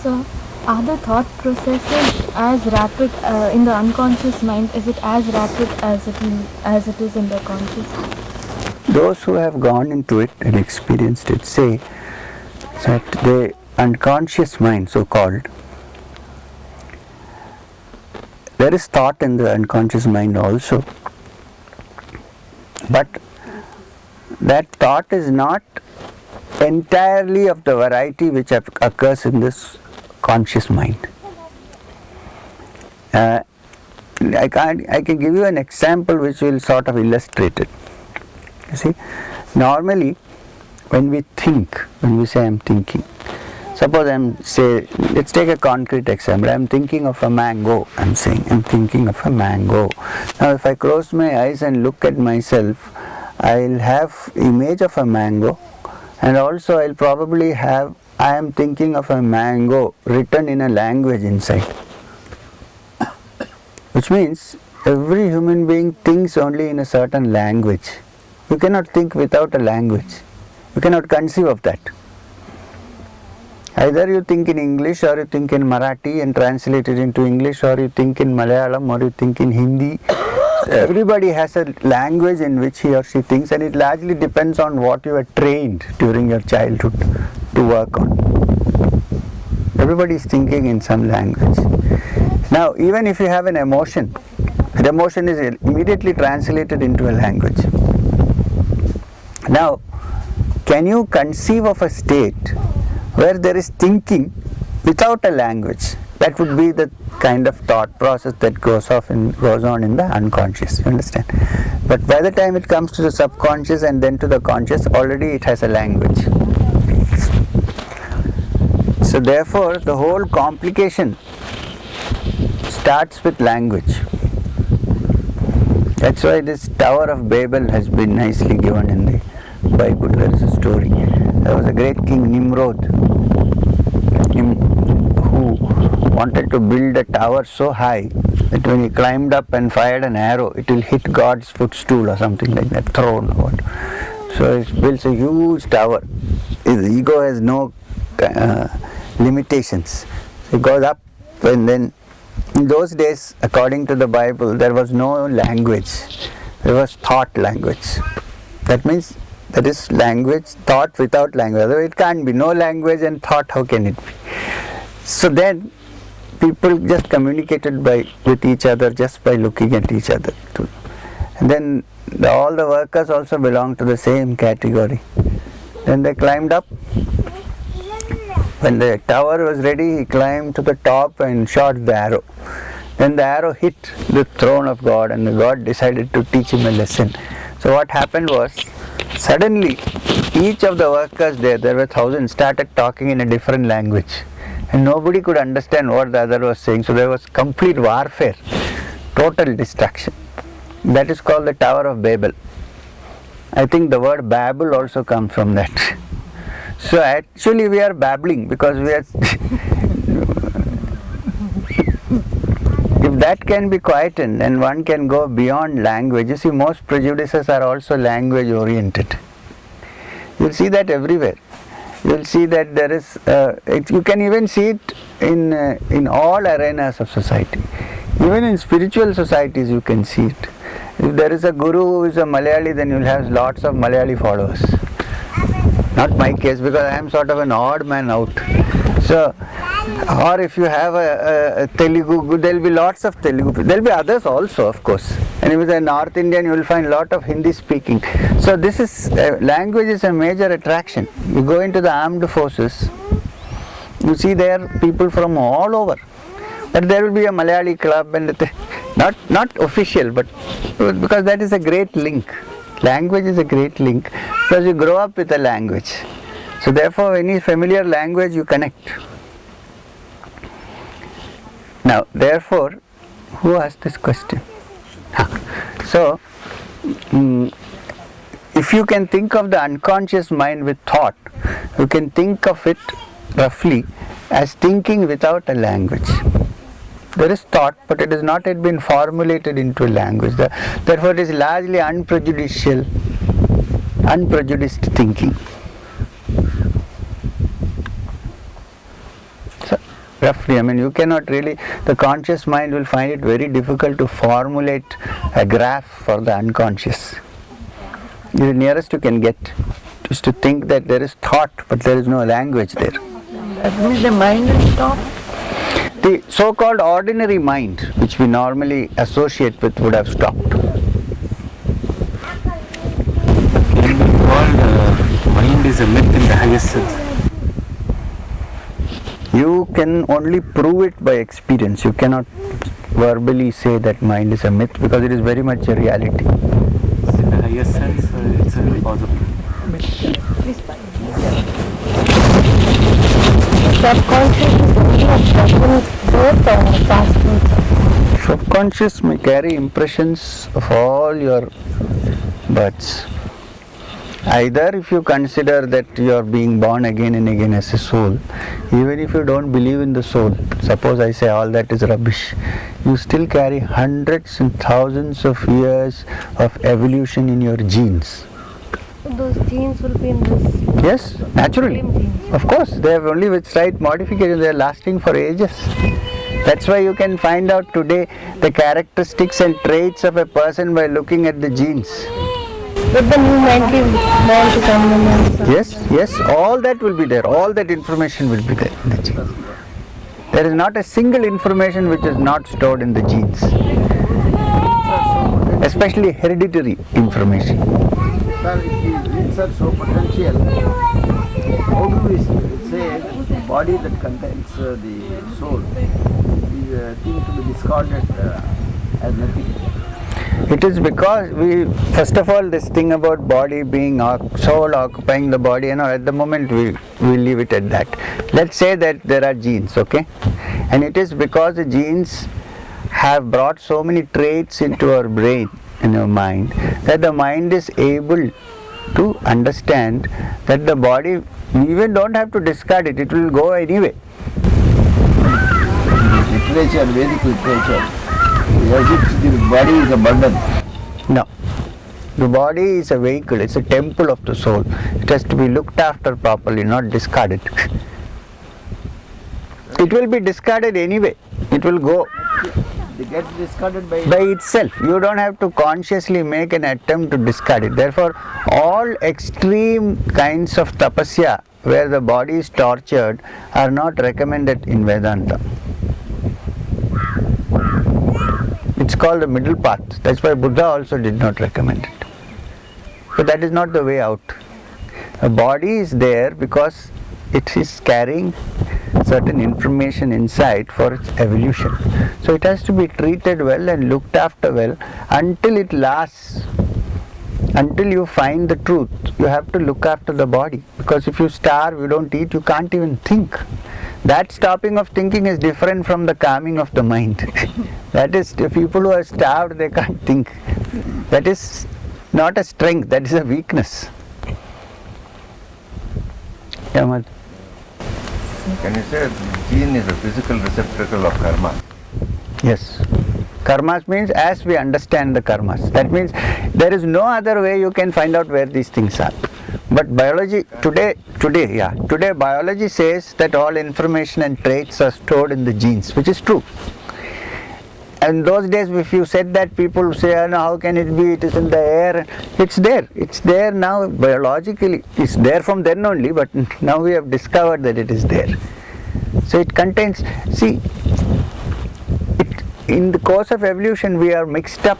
So, are the thought processes as rapid in the unconscious mind? Is it as rapid as it is in the conscious? Those who have gone into it and experienced it say that the unconscious mind, so called, there is thought in the unconscious mind also, but that thought is not entirely of the variety which occurs in this conscious mind. I can give you an example which will sort of illustrate it. You see, normally when we think, when we say I'm thinking, suppose let's take a concrete example. I'm thinking of a mango. I'm saying I'm thinking of a mango. Now if I close my eyes and look at myself, I'll have image of a mango, and also I'll probably have I am thinking of a mango written in a language inside. Which means every human being thinks only in a certain language. You cannot think without a language. You cannot conceive of that. Either you think in English, or you think in Marathi and translate it into English, or you think in Malayalam, or you think in Hindi. Everybody has a language in which he or she thinks, and it largely depends on what you were trained during your childhood to work on. Everybody is thinking in some language. Now, even if you have an emotion, the emotion is immediately translated into a language. Now, can you conceive of a state where there is thinking without a language? That would be the kind of thought process that goes on in the unconscious. You understand? But by the time it comes to the subconscious and then to the conscious, already it has a language. So therefore, the whole complication starts with language. That's why this Tower of Babel has been nicely given in the Bible. There is a story. There was a great king, Nimrod, who wanted to build a tower so high that when he climbed up and fired an arrow, it will hit God's footstool or something like that, throne or what. So he builds a huge tower. His ego has no limitations. He goes up, and then in those days, according to the Bible, there was no language. There was thought language. That means that is language, thought without language. Otherwise it can't be. No language and thought, how can it be? So then people just communicated with each other just by looking at each other. And then all the workers also belonged to the same category. Then they climbed up. When the tower was ready, he climbed to the top and shot the arrow. Then the arrow hit the throne of God, and God decided to teach him a lesson. So what happened was, suddenly each of the workers there were thousands, started talking in a different language. And nobody could understand what the other was saying. So there was complete warfare, total destruction. That is called the Tower of Babel. I think the word Babel also comes from that. So actually we are babbling because we are if that can be quietened and one can go beyond language. You see, most prejudices are also language oriented. You'll see that everywhere. You'll see that there is, you can even see it in all arenas of society. Even in spiritual societies you can see it. If there is a guru who is a Malayali, then you'll have lots of Malayali followers. Not my case, because I am sort of an odd man out. So, or if you have a Telugu, there will be lots of Telugu. There will be others also, of course. And if it's a North Indian, you will find a lot of Hindi speaking. So this is, language is a major attraction. You go into the armed forces, you see there are people from all over. But there will be a Malayali club, and not official, but because that is a great link. Language is a great link because you grow up with a language. So therefore any familiar language you connect. Now therefore, who asked this question? So if you can think of the unconscious mind with thought, you can think of it roughly as thinking without a language. There is thought, but it has not yet been formulated into a language. Therefore it is largely unprejudiced thinking. So roughly. I mean, you cannot really, the conscious mind will find it very difficult to formulate a graph for the unconscious. The nearest you can get is to think that there is thought, but there is no language there. That means the mind will stop. The so-called ordinary mind, which we normally associate with, would have stopped. Can be called mind is a myth in the highest sense. You can only prove it by experience. You cannot verbally say that mind is a myth, because it is very much a reality. In the highest sense, it's impossible. Subconscious is only a present birth or past birth. Subconscious may carry impressions of all your births. Either if you consider that you are being born again and again as a soul, even if you don't believe in the soul, suppose I say all that is rubbish, you still carry hundreds and thousands of years of evolution in your genes. Those genes will be in this. Yes, naturally. Same genes. Of course, they have only with slight modification, they are lasting for ages. That's why you can find out today the characteristics and traits of a person by looking at the genes. But the new mind will born to come in. Yes, all that will be there, all that information will be there in the genes. There is not a single information which is not stored in the genes, especially hereditary information. Sir, if the genes are so potential, how do we say the body that contains the soul is a thing to be discarded as nothing? It is because first of all, this thing about body being soul occupying the body, at the moment we leave it at that. Let's say that there are genes, okay? And it is because the genes have brought so many traits into our brain, in our mind, that the mind is able to understand that the body, we even don't have to discard it, it will go anyway. Literature, Vedic literature, as if the body is a burden. No. The body is a vehicle, it's a temple of the soul. It has to be looked after properly, not discarded. It will be discarded anyway. It will go They get discarded by itself. You don't have to consciously make an attempt to discard it. Therefore, all extreme kinds of tapasya where the body is tortured are not recommended in Vedanta. It's called the middle path. That's why Buddha also did not recommend it. So that is not the way out. A body is there because it is carrying certain information inside for its evolution. So it has to be treated well and looked after well until it lasts. Until you find the truth, you have to look after the body. Because if you starve, you don't eat, you can't even think. That stopping of thinking is different from the calming of the mind. That is, the people who are starved, they can't think. That is not a strength, that is a weakness. Yamad. Can you say gene is a physical receptacle of karma? Yes. Karmas means as we understand the karmas. That means there is no other way you can find out where these things are. But biology, today biology says that all information and traits are stored in the genes, which is true. And those days if you said that, people would say, oh, no, how can it be, it is in the air. It's there now biologically. It's there from then only, but now we have discovered that it is there. So it contains, in the course of evolution we are mixed up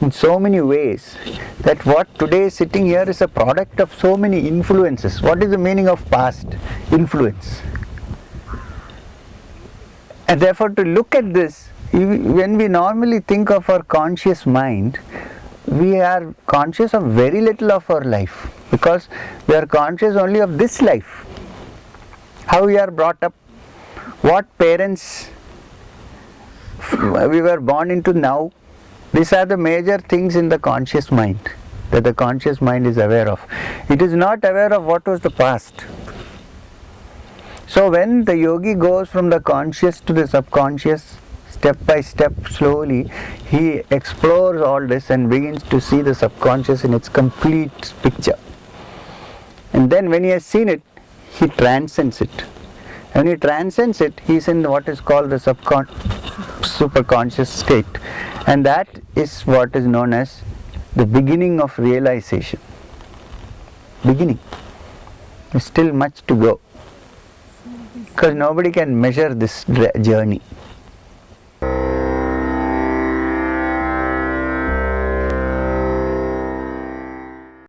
in so many ways that what today is sitting here is a product of so many influences. What is the meaning of past? Influence. And therefore to look at this, when we normally think of our conscious mind, we are conscious of very little of our life, because we are conscious only of this life. How we are brought up, what parents we were born into now. These are the major things in the conscious mind that the conscious mind is aware of. It is not aware of what was the past. So when the yogi goes from the conscious to the subconscious, step by step, slowly, he explores all this and begins to see the subconscious in its complete picture. And then when he has seen it, he transcends it. When he transcends it, he is in what is called the superconscious state, and that is what is known as the beginning of realization. Beginning. There's still much to go, because nobody can measure this journey.